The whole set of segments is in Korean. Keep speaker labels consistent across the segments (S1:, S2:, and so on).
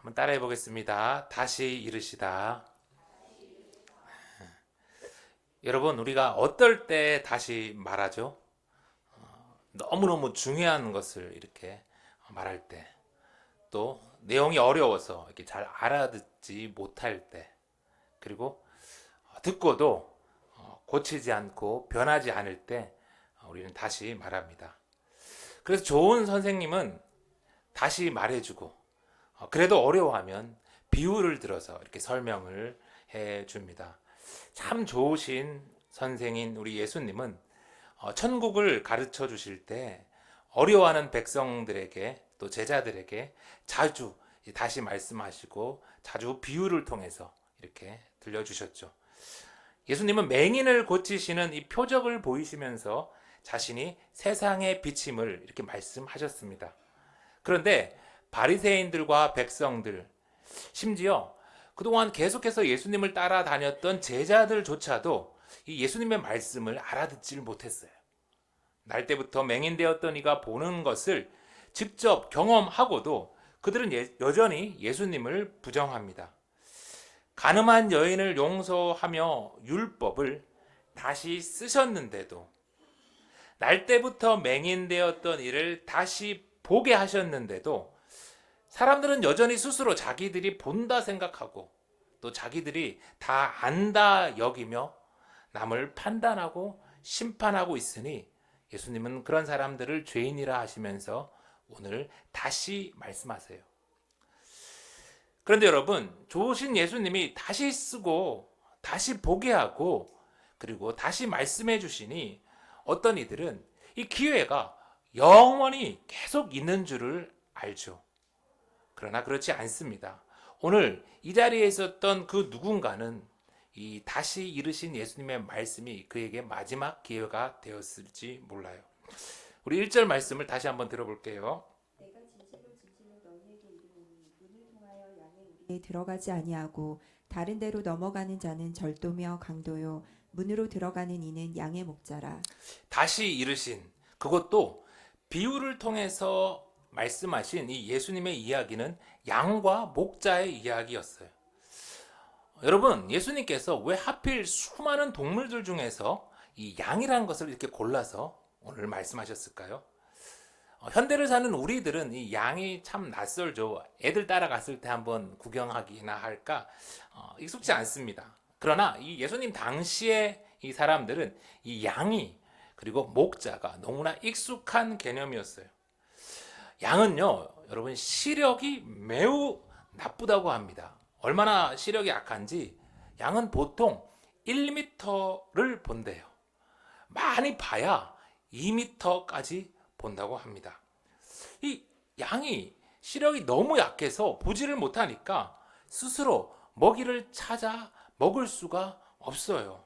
S1: 한번 따라해 보겠습니다. 다시 이르시다. 여러분, 우리가 어떨 때 다시 말하죠? 너무너무 중요한 것을 이렇게 말할 때, 또 내용이 어려워서 이렇게 잘 알아듣지 못할 때, 그리고 듣고도 고치지 않고 변하지 않을 때 우리는 다시 말합니다. 그래서 좋은 선생님은 다시 말해주고, 그래도 어려워하면 비유를 들어서 이렇게 설명을 해 줍니다. 참 좋으신 선생인 우리 예수님은 천국을 가르쳐 주실 때 어려워하는 백성들에게 또 제자들에게 자주 다시 말씀하시고 자주 비유를 통해서 이렇게 들려주셨죠. 예수님은 맹인을 고치시는 이 표적을 보이시면서 자신이 세상의 빛임을 이렇게 말씀하셨습니다. 그런데 바리새인들과 백성들, 심지어 그동안 계속해서 예수님을 따라다녔던 제자들조차도 이 예수님의 말씀을 알아듣지를 못했어요. 날 때부터 맹인되었던 이가 보는 것을 직접 경험하고도 그들은 여전히 예수님을 부정합니다. 간음한 여인을 용서하며 율법을 다시 쓰셨는데도, 날 때부터 맹인되었던 이를 다시 보게 하셨는데도 사람들은 여전히 스스로 자기들이 본다 생각하고 또 자기들이 다 안다 여기며 남을 판단하고 심판하고 있으니 예수님은 그런 사람들을 죄인이라 하시면서 오늘 다시 말씀하세요. 그런데 여러분, 좋으신 예수님이 다시 쓰고 다시 보게 하고 그리고 다시 말씀해 주시니 어떤 이들은 이 기회가 영원히 계속 있는 줄을 알죠. 그러나 그렇지 않습니다. 오늘 이 자리에 있었던 그 누군가는 이 다시 이르신 예수님의 말씀이 그에게 마지막 기회가 되었을지 몰라요. 우리 1절 말씀을 다시 한번 들어볼게요.
S2: 내가 진실로 너희에게 이르노니 문을 통하여 양의 우리에 들어가지 아니하고 다른 데로 넘어가는 자는 절도며 강도요 문으로 들어가는 이는 양의 목자라.
S1: 다시 이르신, 그것도 비유를 통해서 말씀하신 이 예수님의 이야기는 양과 목자의 이야기였어요. 여러분, 예수님께서 왜 하필 수많은 동물들 중에서 이 양이라는 것을 이렇게 골라서 오늘 말씀하셨을까요? 현대를 사는 우리들은 이 양이 참 낯설죠. 애들 따라갔을 때 한번 구경하기나 할까 익숙지 않습니다. 그러나 이 예수님 당시의 이 사람들은 이 양이 그리고 목자가 너무나 익숙한 개념이었어요. 양은요, 여러분 시력이 매우 나쁘다고 합니다. 얼마나 시력이 약한지 양은 보통 1m를 본대요. 많이 봐야 2m까지 본다고 합니다. 이 양이 시력이 너무 약해서 보지를 못하니까 스스로 먹이를 찾아 먹을 수가 없어요.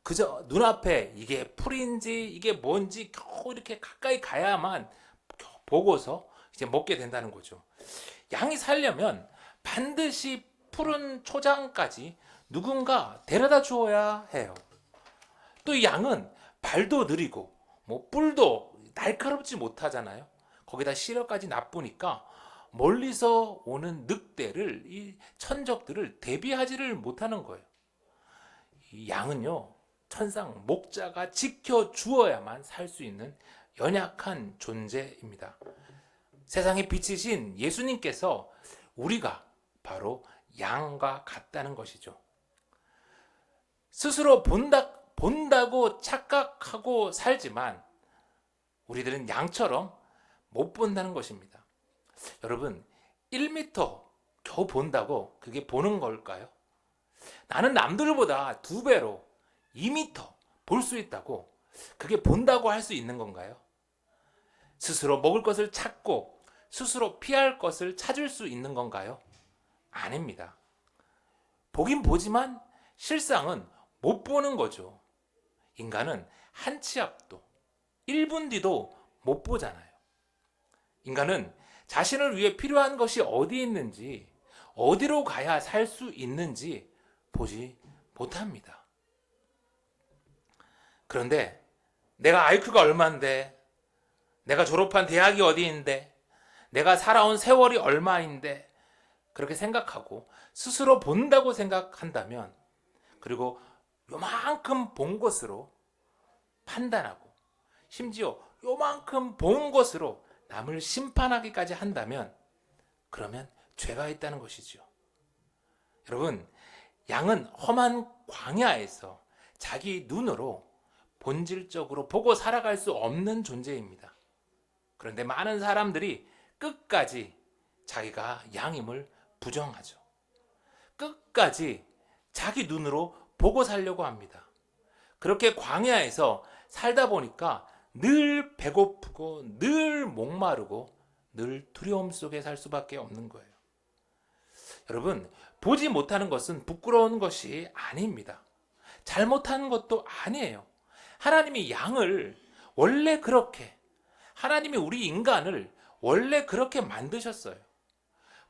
S1: 그저 눈앞에 이게 풀인지 이게 뭔지 겨우 이렇게 가까이 가야만 보고서 이제 먹게 된다는 거죠. 양이 살려면 반드시 푸른 초장까지 누군가 데려다 주어야 해요. 또 이 양은 발도 느리고 뭐 뿔도 날카롭지 못하잖아요. 거기다 시력까지 나쁘니까 멀리서 오는 늑대를 이 천적들을 대비하지를 못하는 거예요. 이 양은요, 천상 목자가 지켜 주어야만 살 수 있는 연약한 존재입니다. 세상의 빛이신 예수님께서 우리가 바로 양과 같다는 것이죠. 스스로 본다고 착각하고 살지만 우리들은 양처럼 못 본다는 것입니다. 여러분, 1m 겨우 본다고 그게 보는 걸까요? 나는 남들보다 2배로 2m 볼 수 있다고 그게 본다고 할 수 있는 건가요? 스스로 먹을 것을 찾고 스스로 피할 것을 찾을 수 있는 건가요? 아닙니다. 보긴 보지만 실상은 못 보는 거죠. 인간은 한 치 앞도 1분 뒤도 못 보잖아요. 인간은 자신을 위해 필요한 것이 어디 있는지, 어디로 가야 살 수 있는지 보지 못합니다. 그런데 내가 IQ가 얼마인데, 내가 졸업한 대학이 어디인데, 내가 살아온 세월이 얼마인데, 그렇게 생각하고 스스로 본다고 생각한다면, 그리고 요만큼 본 것으로 판단하고 심지어 요만큼 본 것으로 남을 심판하기까지 한다면, 그러면 죄가 있다는 것이죠. 여러분, 양은 험한 광야에서 자기 눈으로 본질적으로 보고 살아갈 수 없는 존재입니다. 그런데 많은 사람들이 끝까지 자기가 양임을 부정하죠. 끝까지 자기 눈으로 보고 살려고 합니다. 그렇게 광야에서 살다 보니까 늘 배고프고 늘 목마르고 늘 두려움 속에 살 수밖에 없는 거예요. 여러분, 보지 못하는 것은 부끄러운 것이 아닙니다. 잘못한 것도 아니에요. 하나님이 양을 원래 그렇게, 하나님이 우리 인간을 원래 그렇게 만드셨어요.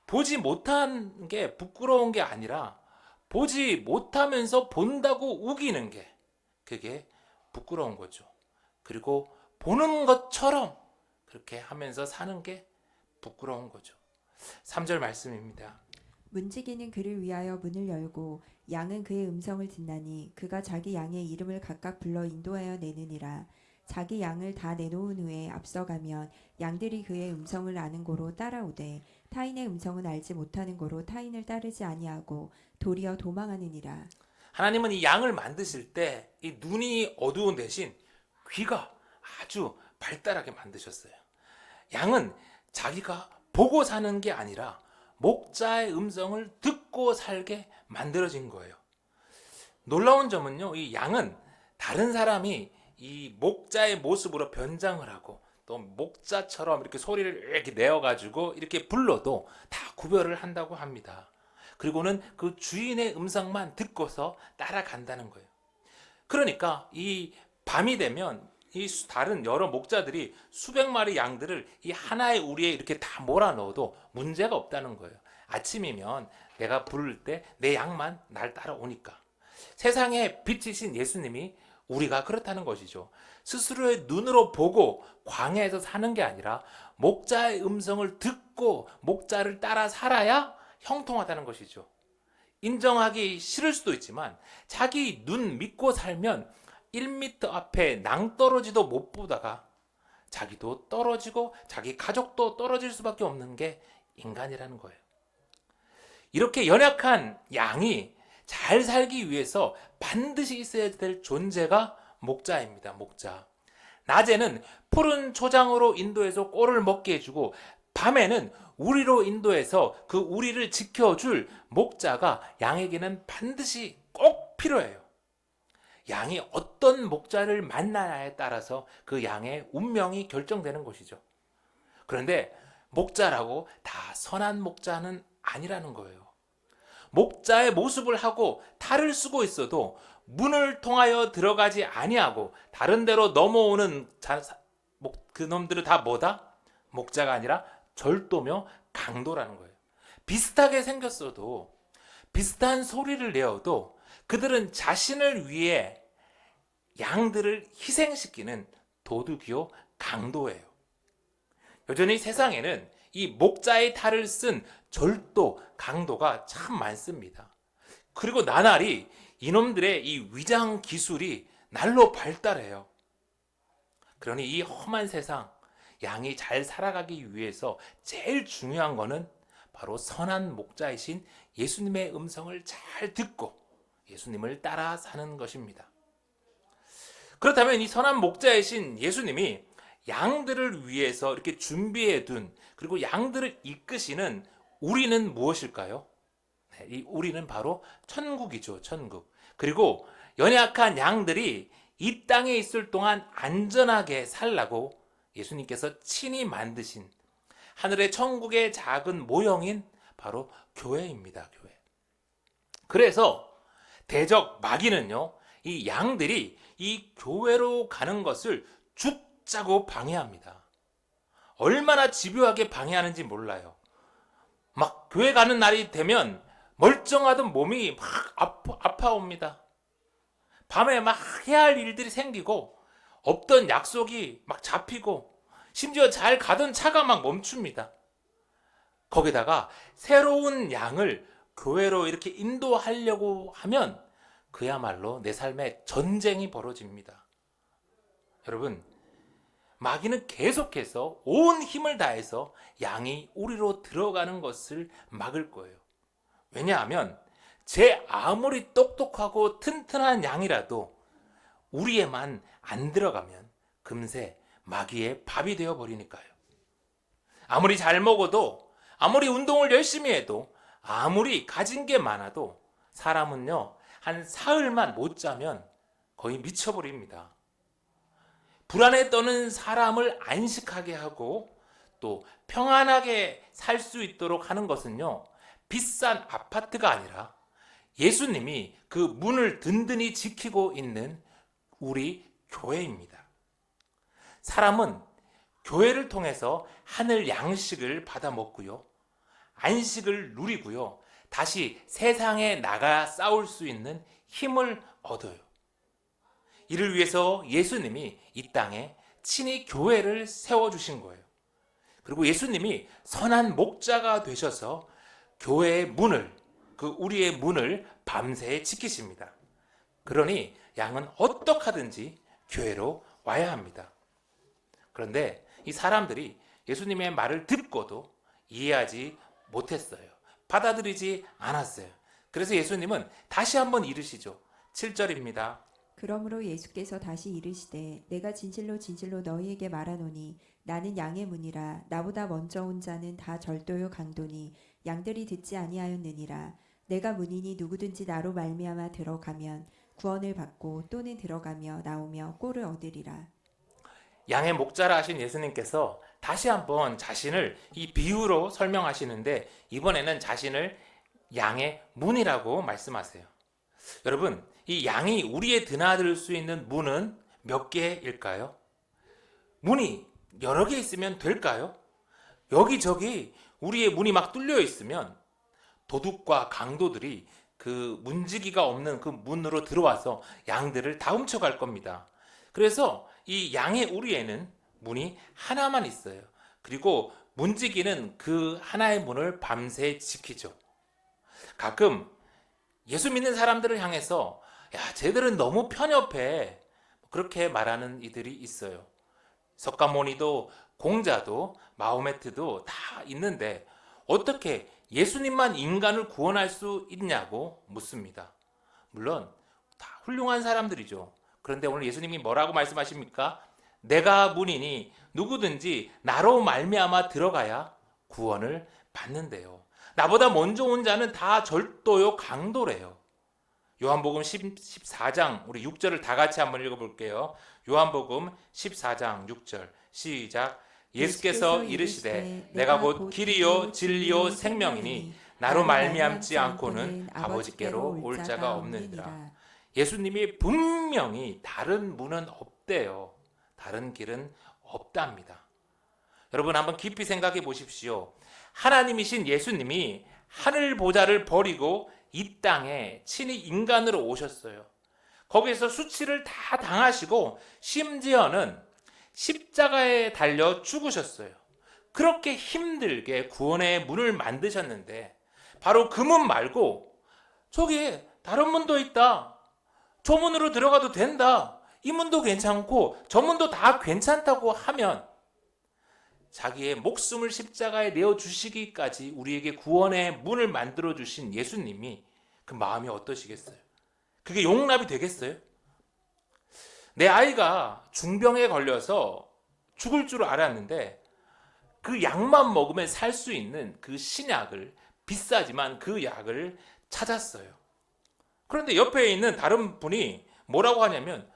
S1: 보지 못한 게 부끄러운 게 아니라 보지 못하면서 본다고 우기는 게, 그게 부끄러운 거죠. 그리고 보는 것처럼 그렇게 하면서 사는 게 부끄러운 거죠. 3절 말씀입니다.
S2: 문지기는 그를 위하여 문을 열고 양은 그의 음성을 듣나니 그가 자기 양의 이름을 각각 불러 인도하여 내느니라. 자기 양을 다 내놓은 후에 앞서가면 양들이 그의 음성을 아는 고로 따라오되 타인의 음성은 알지 못하는 고로 타인을 따르지 아니하고 도리어 도망하느니라.
S1: 하나님은 이 양을 만드실 때 이 눈이 어두운 대신 귀가 아주 발달하게 만드셨어요. 양은 자기가 보고 사는 게 아니라 목자의 음성을 듣고 살게 만들어진 거예요. 놀라운 점은요, 이 양은 다른 사람이 이 목자의 모습으로 변장을 하고 또 목자처럼 이렇게 소리를 이렇게 내어가지고 이렇게 불러도 다 구별을 한다고 합니다. 그리고는 그 주인의 음성만 듣고서 따라간다는 거예요. 그러니까 이 밤이 되면 이 다른 여러 목자들이 수백 마리 양들을 이 하나의 우리에 이렇게 다 몰아넣어도 문제가 없다는 거예요. 아침이면 내가 부를 때 내 양만 날 따라오니까. 세상의 빛이신 예수님이 우리가 그렇다는 것이죠. 스스로의 눈으로 보고 광야에서 사는 게 아니라 목자의 음성을 듣고 목자를 따라 살아야 형통하다는 것이죠. 인정하기 싫을 수도 있지만 자기 눈 믿고 살면 1m 앞에 낭떠러지도 못 보다가 자기도 떨어지고 자기 가족도 떨어질 수밖에 없는 게 인간이라는 거예요. 이렇게 연약한 양이 잘 살기 위해서 반드시 있어야 될 존재가 목자입니다. 목자. 낮에는 푸른 초장으로 인도해서 꼴을 먹게 해주고 밤에는 우리로 인도해서 그 우리를 지켜줄 목자가 양에게는 반드시 꼭 필요해요. 양이 어떤 목자를 만나냐에 따라서 그 양의 운명이 결정되는 것이죠. 그런데 목자라고 다 선한 목자는 아니라는 거예요. 목자의 모습을 하고 탈을 쓰고 있어도 문을 통하여 들어가지 아니하고 다른 데로 넘어오는 그놈들은 다 뭐다? 목자가 아니라 절도며 강도라는 거예요. 비슷하게 생겼어도 비슷한 소리를 내어도 그들은 자신을 위해 양들을 희생시키는 도둑이요 강도예요. 여전히 세상에는 이 목자의 탈을 쓴 절도, 강도가 참 많습니다. 그리고 나날이 이놈들의 이 위장 기술이 날로 발달해요. 그러니 이 험한 세상, 양이 잘 살아가기 위해서 제일 중요한 거는 바로 선한 목자이신 예수님의 음성을 잘 듣고 예수님을 따라 사는 것입니다. 그렇다면 이 선한 목자이신 예수님이 양들을 위해서 이렇게 준비해 둔, 그리고 양들을 이끄시는 우리는 무엇일까요? 네, 이 우리는 바로 천국이죠, 천국. 그리고 연약한 양들이 이 땅에 있을 동안 안전하게 살라고 예수님께서 친히 만드신 하늘의 천국의 작은 모형인 바로 교회입니다, 교회. 그래서 대적 마귀는요, 이 양들이 이 교회로 가는 것을 죽자고 방해합니다. 얼마나 집요하게 방해하는지 몰라요. 막 교회 가는 날이 되면 멀쩡하던 몸이 막 아파옵니다. 밤에 막 해야 할 일들이 생기고 없던 약속이 막 잡히고 심지어 잘 가던 차가 막 멈춥니다. 거기다가 새로운 양을 교회로 이렇게 인도하려고 하면 그야말로 내 삶에 전쟁이 벌어집니다. 여러분, 마귀는 계속해서 온 힘을 다해서 양이 우리로 들어가는 것을 막을 거예요. 왜냐하면 제 아무리 똑똑하고 튼튼한 양이라도 우리에만 안 들어가면 금세 마귀의 밥이 되어 버리니까요. 아무리 잘 먹어도, 아무리 운동을 열심히 해도, 아무리 가진 게 많아도 사람은요, 한 사흘만 못 자면 거의 미쳐버립니다. 불안에 떠는 사람을 안식하게 하고 또 평안하게 살 수 있도록 하는 것은요, 비싼 아파트가 아니라 예수님이 그 문을 든든히 지키고 있는 우리 교회입니다. 사람은 교회를 통해서 하늘 양식을 받아 먹고요, 안식을 누리고요, 다시 세상에 나가 싸울 수 있는 힘을 얻어요. 이를 위해서 예수님이 이 땅에 친히 교회를 세워주신 거예요. 그리고 예수님이 선한 목자가 되셔서 교회의 문을, 우리의 문을 밤새 지키십니다. 그러니 양은 어떻게 하든지 교회로 와야 합니다. 그런데 이 사람들이 예수님의 말을 듣고도 이해하지 못했어요. 받아들이지 않았어요. 그래서 예수님은 다시 한번 이르시죠. 7절입니다.
S2: 그러므로 예수께서 다시 이르시되 내가 진실로 진실로 너희에게 말하노니 나는 양의 문이라. 나보다 먼저 온 자는 다 절도요 강도니 양들이 듣지 아니하였느니라. 내가 문이니 누구든지 나로 말미암아 들어가면 구원을 받고 또는 들어가며 나오며 꼴을 얻으리라.
S1: 양의 목자라 하신 예수님께서 다시 한번 자신을 이 비유로 설명하시는데, 이번에는 자신을 양의 문이라고 말씀하세요. 여러분, 이 양이 우리의 드나들 수 있는 문은 몇 개일까요? 문이 여러 개 있으면 될까요? 여기저기 우리의 문이 막 뚫려 있으면 도둑과 강도들이 그 문지기가 없는 그 문으로 들어와서 양들을 다 훔쳐갈 겁니다. 그래서 이 양의 우리에는 문이 하나만 있어요. 그리고 문지기는 그 하나의 문을 밤새 지키죠. 가끔 예수 믿는 사람들을 향해서 야, 쟤들은 너무 편협해, 그렇게 말하는 이들이 있어요. 석가모니도 공자도 마호메트도 다 있는데 어떻게 예수님만 인간을 구원할 수 있냐고 묻습니다. 물론 다 훌륭한 사람들이죠. 그런데 오늘 예수님이 뭐라고 말씀하십니까? 내가 문이니 누구든지 나로 말미암아 들어가야 구원을 받는데요. 나보다 먼저 온 자는 다 절도요 강도래요. 요한복음 14장 우리 6절을 다 같이 한번 읽어볼게요. 요한복음 14장 6절 시작. 예수께서 이르시되 내가 곧 길이요 진리요 생명이니 나로 말미암지 않고는 아버지께로 올 자가 없느니라. 예수님이 분명히 다른 문은 없대요. 다른 길은 없답니다. 여러분 한번 깊이 생각해 보십시오. 하나님이신 예수님이 하늘 보좌를 버리고 이 땅에 친히 인간으로 오셨어요. 거기에서 수치를 다 당하시고 심지어는 십자가에 달려 죽으셨어요. 그렇게 힘들게 구원의 문을 만드셨는데 바로 그 문 말고 저기 다른 문도 있다. 저 문으로 들어가도 된다. 이 문도 괜찮고 저 문도 다 괜찮다고 하면 자기의 목숨을 십자가에 내어주시기까지 우리에게 구원의 문을 만들어주신 예수님이 그 마음이 어떠시겠어요? 그게 용납이 되겠어요? 내 아이가 중병에 걸려서 죽을 줄 알았는데 그 약만 먹으면 살 수 있는 그 신약을, 비싸지만 그 약을 찾았어요. 그런데 옆에 있는 다른 분이 뭐라고 하냐면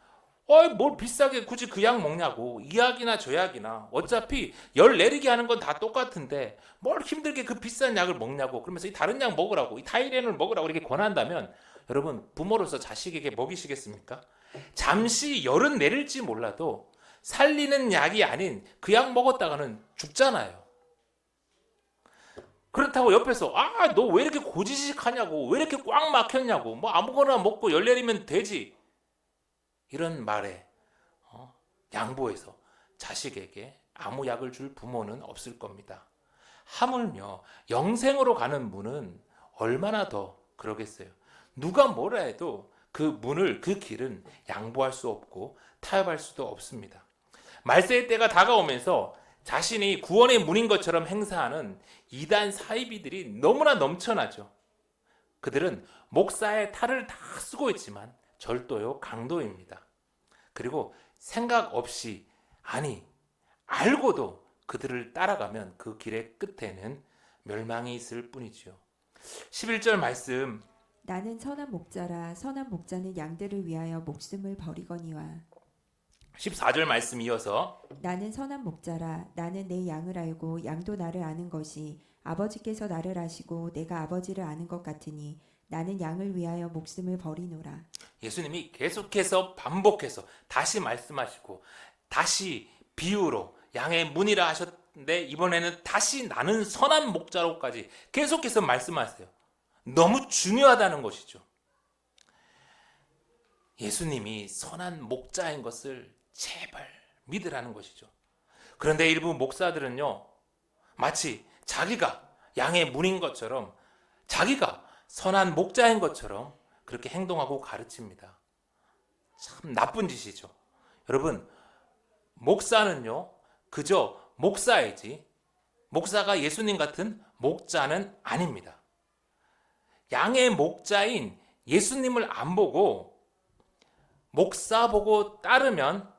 S1: 뭘 비싸게 굳이 그 약 먹냐고. 이 약이나 저 약이나 어차피 열 내리게 하는 건 다 똑같은데 뭘 힘들게 그 비싼 약을 먹냐고. 그러면서 이 다른 약 먹으라고, 이 타이레놀 먹으라고 이렇게 권한다면 여러분 부모로서 자식에게 먹이시겠습니까? 잠시 열은 내릴지 몰라도 살리는 약이 아닌 그 약 먹었다가는 죽잖아요. 그렇다고 옆에서 너 왜 이렇게 고지식하냐고, 왜 이렇게 꽉 막혔냐고, 뭐 아무거나 먹고 열 내리면 되지, 이런 말에 양보해서 자식에게 아무 약을 줄 부모는 없을 겁니다. 하물며 영생으로 가는 문은 얼마나 더 그러겠어요. 누가 뭐라 해도 그 문을, 그 길은 양보할 수 없고 타협할 수도 없습니다. 말세의 때가 다가오면서 자신이 구원의 문인 것처럼 행사하는 이단 사이비들이 너무나 넘쳐나죠. 그들은 목사의 탈을 다 쓰고 있지만 절도요 강도입니다. 그리고 생각 없이, 아니 알고도 그들을 따라가면 그 길의 끝에는 멸망이 있을 뿐이지요. 11절 말씀,
S2: 나는 선한 목자라 선한 목자는 양들을 위하여 목숨을 버리거니와
S1: 14절 말씀 이어서
S2: 나는 선한 목자라 나는 내 양을 알고 양도 나를 아는 것이 아버지께서 나를 아시고 내가 아버지를 아는 것 같으니 나는 양을 위하여 목숨을 버리노라.
S1: 예수님이 계속해서 반복해서 다시 말씀하시고 다시 비유로 양의 문이라 하셨는데 이번에는 다시 나는 선한 목자로까지 계속해서 말씀하세요. 너무 중요하다는 것이죠. 예수님이 선한 목자인 것을 제발 믿으라는 것이죠. 그런데 일부 목사들은요, 마치 자기가 양의 문인 것처럼, 자기가 선한 목자인 것처럼 그렇게 행동하고 가르칩니다. 참 나쁜 짓이죠. 여러분, 목사는요, 그저 목사이지 목사가 예수님 같은 목자는 아닙니다. 양의 목자인 예수님을 안 보고 목사 보고 따르면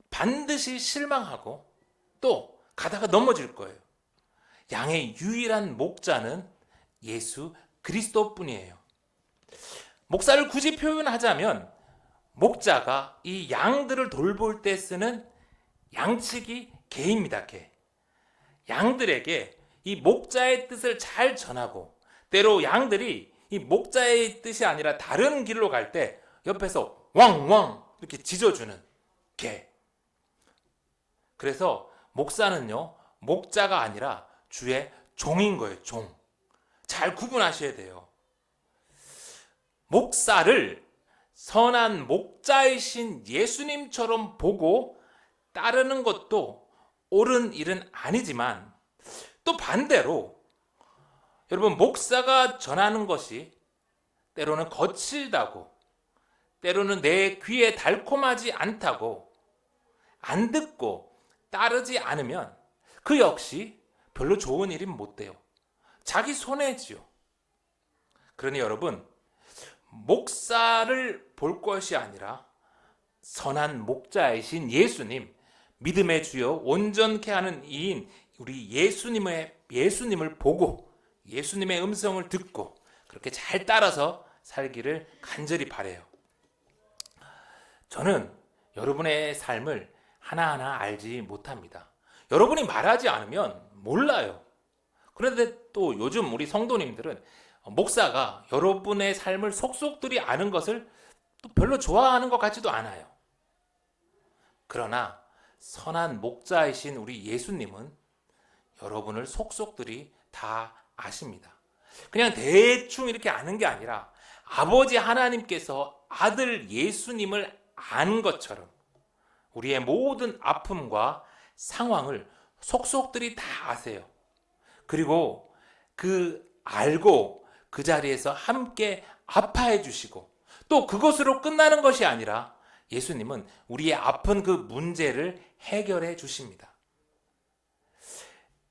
S1: 반드시 실망하고 또 가다가 넘어질 거예요. 양의 유일한 목자는 예수 그리스도뿐이에요. 목사를 굳이 표현하자면 목자가 이 양들을 돌볼 때 쓰는 양치기 개입니다. 개. 양들에게 이 목자의 뜻을 잘 전하고 때로 양들이 이 목자의 뜻이 아니라 다른 길로 갈 때 옆에서 왕왕 이렇게 짖어주는 개. 그래서 목사는요, 목자가 아니라 주의 종인 거예요. 종. 잘 구분하셔야 돼요. 목사를 선한 목자이신 예수님처럼 보고 따르는 것도 옳은 일은 아니지만 또 반대로 여러분 목사가 전하는 것이 때로는 거칠다고 때로는 내 귀에 달콤하지 않다고 안 듣고 따르지 않으면 그 역시 별로 좋은 일은 못 돼요. 자기 손해지요. 그러니 여러분 목사를 볼 것이 아니라 선한 목자이신 예수님, 믿음의 주여 온전케 하는 이인 우리 예수님을 보고 예수님의 음성을 듣고 그렇게 잘 따라서 살기를 간절히 바라요. 저는 여러분의 삶을 하나하나 알지 못합니다. 여러분이 말하지 않으면 몰라요. 그런데 또 요즘 우리 성도님들은 목사가 여러분의 삶을 속속들이 아는 것을 또 별로 좋아하는 것 같지도 않아요. 그러나 선한 목자이신 우리 예수님은 여러분을 속속들이 다 아십니다. 그냥 대충 이렇게 아는 게 아니라 아버지 하나님께서 아들 예수님을 아는 것처럼 우리의 모든 아픔과 상황을 속속들이 다 아세요. 그리고 그 알고 그 자리에서 함께 아파해 주시고 또 그것으로 끝나는 것이 아니라 예수님은 우리의 아픈 그 문제를 해결해 주십니다.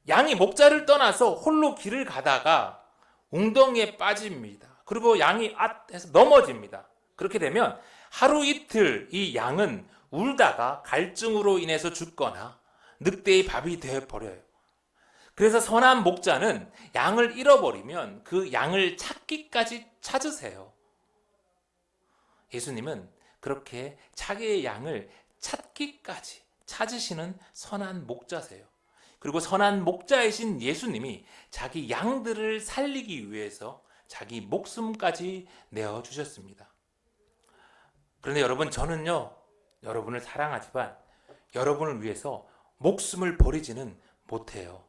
S1: 양이 목자를 떠나서 홀로 길을 가다가 웅덩이에 빠집니다. 그리고 양이 해서 넘어집니다. 그렇게 되면 하루 이틀 이 양은 울다가 갈증으로 인해서 죽거나 늑대의 밥이 되어버려요. 그래서 선한 목자는 양을 잃어버리면 그 양을 찾기까지 찾으세요. 예수님은 그렇게 자기의 양을 찾기까지 찾으시는 선한 목자세요. 그리고 선한 목자이신 예수님이 자기 양들을 살리기 위해서 자기 목숨까지 내어주셨습니다. 그런데 여러분, 저는요, 여러분을 사랑하지만 여러분을 위해서 목숨을 버리지는 못해요.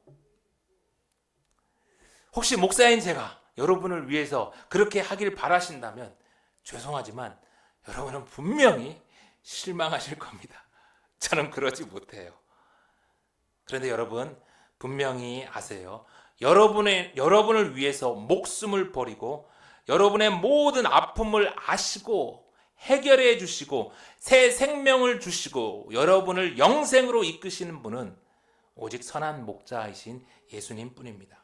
S1: 혹시 목사인 제가 여러분을 위해서 그렇게 하길 바라신다면 죄송하지만 여러분은 분명히 실망하실 겁니다. 저는 그러지 못해요. 그런데 여러분 분명히 아세요. 여러분을 위해서 목숨을 버리고 여러분의 모든 아픔을 아시고 해결해 주시고 새 생명을 주시고 여러분을 영생으로 이끄시는 분은 오직 선한 목자이신 예수님 뿐입니다.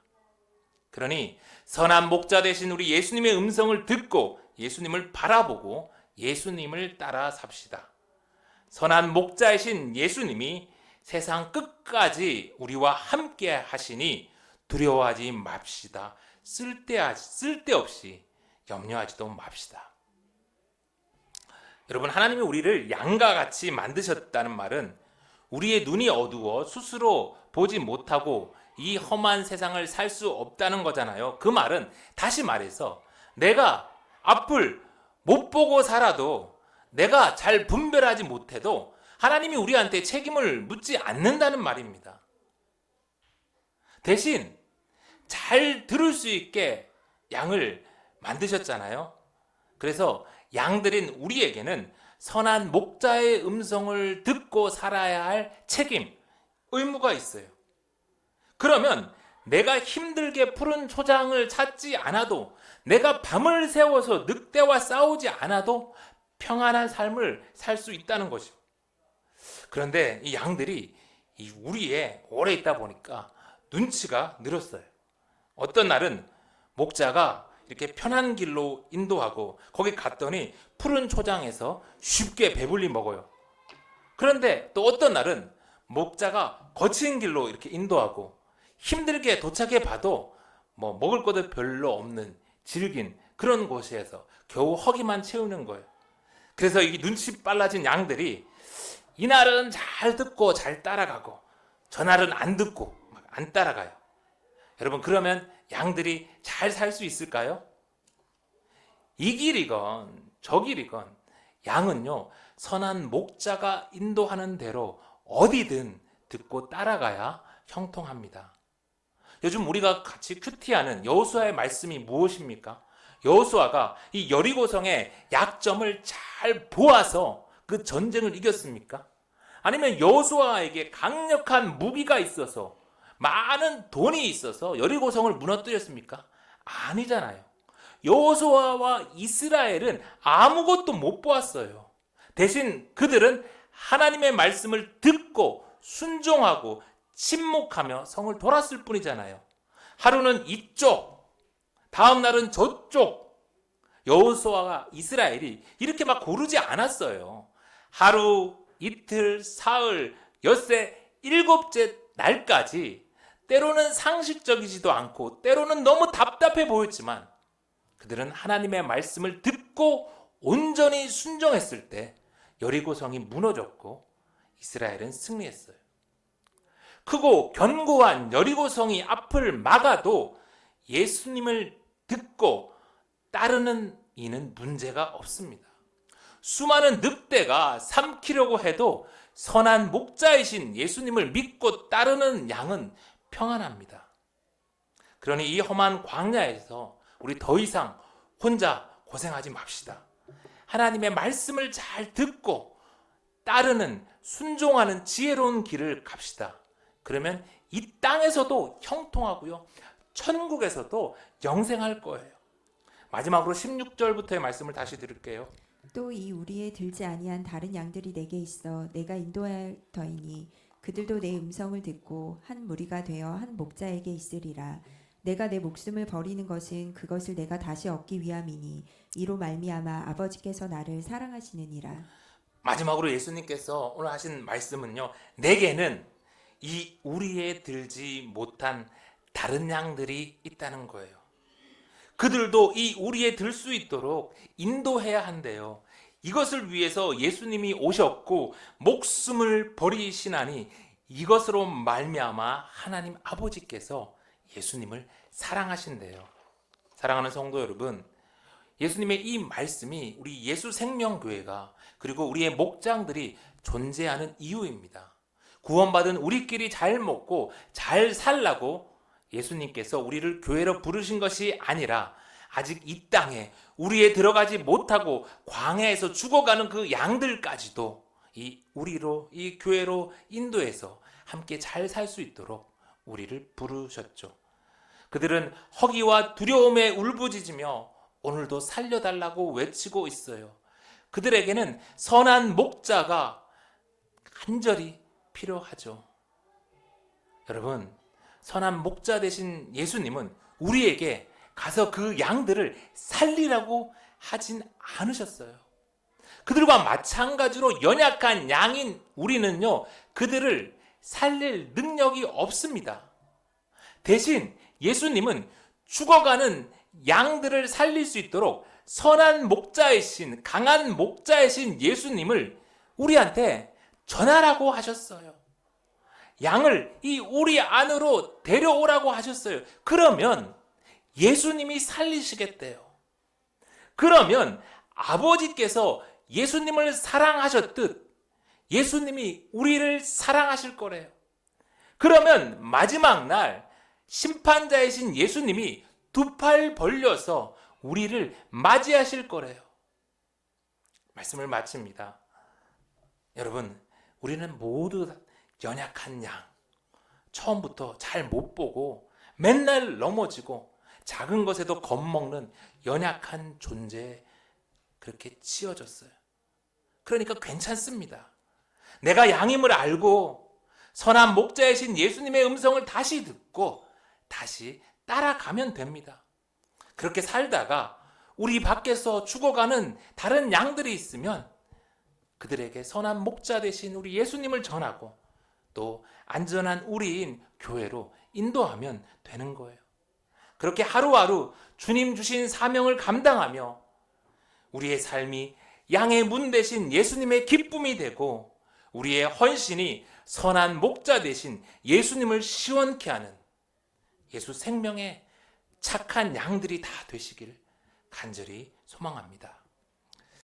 S1: 그러니 선한 목자 되신 우리 예수님의 음성을 듣고 예수님을 바라보고 예수님을 따라 삽시다. 선한 목자이신 예수님이 세상 끝까지 우리와 함께 하시니 두려워하지 맙시다. 쓸데없이 염려하지도 맙시다. 여러분, 하나님이 우리를 양과 같이 만드셨다는 말은 우리의 눈이 어두워 스스로 보지 못하고 이 험한 세상을 살 수 없다는 거잖아요. 그 말은 다시 말해서 내가 앞을 못 보고 살아도 내가 잘 분별하지 못해도 하나님이 우리한테 책임을 묻지 않는다는 말입니다. 대신 잘 들을 수 있게 양을 만드셨잖아요. 그래서 양들인 우리에게는 선한 목자의 음성을 듣고 살아야 할 책임, 의무가 있어요. 그러면 내가 힘들게 푸른 초장을 찾지 않아도 내가 밤을 새워서 늑대와 싸우지 않아도 평안한 삶을 살 수 있다는 거죠. 그런데 이 양들이 우리에 오래 있다 보니까 눈치가 늘었어요. 어떤 날은 목자가 이렇게 편한 길로 인도하고 거기 갔더니 푸른 초장에서 쉽게 배불리 먹어요. 그런데 또 어떤 날은 목자가 거친 길로 이렇게 인도하고 힘들게 도착해 봐도 뭐 먹을 것도 별로 없는 질긴 그런 곳에서 겨우 허기만 채우는 거예요. 그래서 이 눈치 빨라진 양들이 이날은 잘 듣고 잘 따라가고 저날은 안 듣고 안 따라가요. 여러분, 그러면 양들이 잘 살 수 있을까요? 이 길이건 저 길이건 양은요, 선한 목자가 인도하는 대로 어디든 듣고 따라가야 형통합니다. 요즘 우리가 같이 큐티하는 여호수아의 말씀이 무엇입니까? 여호수아가 이 여리고성의 약점을 잘 보아서 그 전쟁을 이겼습니까? 아니면 여호수아에게 강력한 무기가 있어서 많은 돈이 있어서 여리고성을 무너뜨렸습니까? 아니잖아요. 여호수아와 이스라엘은 아무것도 못 보았어요. 대신 그들은 하나님의 말씀을 듣고 순종하고 침묵하며 성을 돌았을 뿐이잖아요. 하루는 이쪽, 다음 날은 저쪽. 여호수아와 이스라엘이 이렇게 막 고르지 않았어요. 하루, 이틀, 사흘, 엿새, 일곱째 날까지 때로는 상식적이지도 않고 때로는 너무 답답해 보였지만 그들은 하나님의 말씀을 듣고 온전히 순종했을 때 여리고성이 무너졌고 이스라엘은 승리했어요. 크고 견고한 여리고성이 앞을 막아도 예수님을 듣고 따르는 이는 문제가 없습니다. 수많은 늑대가 삼키려고 해도 선한 목자이신 예수님을 믿고 따르는 양은 평안합니다. 그러니 이 험한 광야에서 우리 더 이상 혼자 고생하지 맙시다. 하나님의 말씀을 잘 듣고 따르는 순종하는 지혜로운 길을 갑시다. 그러면 이 땅에서도 형통하고요, 천국에서도 영생할 거예요. 마지막으로 16절부터의 말씀을 다시 드릴게요.
S2: 또 이 우리에 들지 아니한 다른 양들이 내게 있어 내가 인도할 터이니 그들도 내 음성을 듣고 한 무리가 되어 한 목자에게 있으리라. 내가 내 목숨을 버리는 것은 그것을 내가 다시 얻기 위함이니 이로 말미암아 아버지께서 나를 사랑하시느니라.
S1: 마지막으로 예수님께서 오늘 하신 말씀은요, 내게는 이 우리에 들지 못한 다른 양들이 있다는 거예요. 그들도 이 우리에 들 수 있도록 인도해야 한대요. 이것을 위해서 예수님이 오셨고 목숨을 버리시나니 이것으로 말미암아 하나님 아버지께서 예수님을 사랑하신대요. 사랑하는 성도 여러분, 예수님의 이 말씀이 우리 예수 생명교회가 그리고 우리의 목장들이 존재하는 이유입니다. 구원받은 우리끼리 잘 먹고 잘 살라고 예수님께서 우리를 교회로 부르신 것이 아니라 아직 이 땅에 우리에 들어가지 못하고 광야에서 죽어가는 그 양들까지도 이 교회로 인도해서 함께 잘 살 수 있도록 우리를 부르셨죠. 그들은 허기와 두려움에 울부짖으며 오늘도 살려달라고 외치고 있어요. 그들에게는 선한 목자가 간절히 필요하죠. 여러분, 선한 목자 되신 예수님은 우리에게 가서 그 양들을 살리라고 하진 않으셨어요. 그들과 마찬가지로 연약한 양인 우리는요, 그들을 살릴 능력이 없습니다. 대신 예수님은 죽어가는 양들을 살릴 수 있도록 선한 목자이신, 강한 목자이신 예수님을 우리한테 전하라고 하셨어요. 양을 이 우리 안으로 데려오라고 하셨어요. 그러면 예수님이 살리시겠대요. 그러면 아버지께서 예수님을 사랑하셨듯 예수님이 우리를 사랑하실 거래요. 그러면 마지막 날 심판자이신 예수님이 두 팔 벌려서 우리를 맞이하실 거래요. 말씀을 마칩니다. 여러분, 우리는 모두 연약한 양, 처음부터 잘 못 보고 맨날 넘어지고 작은 것에도 겁먹는 연약한 존재에 그렇게 치어졌어요. 그러니까 괜찮습니다. 내가 양임을 알고 선한 목자이신 예수님의 음성을 다시 듣고 다시 따라가면 됩니다. 그렇게 살다가 우리 밖에서 죽어가는 다른 양들이 있으면 그들에게 선한 목자 되신 우리 예수님을 전하고 또 안전한 우리인 교회로 인도하면 되는 거예요. 그렇게 하루하루 주님 주신 사명을 감당하며 우리의 삶이 양의 문 대신 예수님의 기쁨이 되고 우리의 헌신이 선한 목자 대신 예수님을 시원케 하는 예수 생명의 착한 양들이 다 되시길 간절히 소망합니다.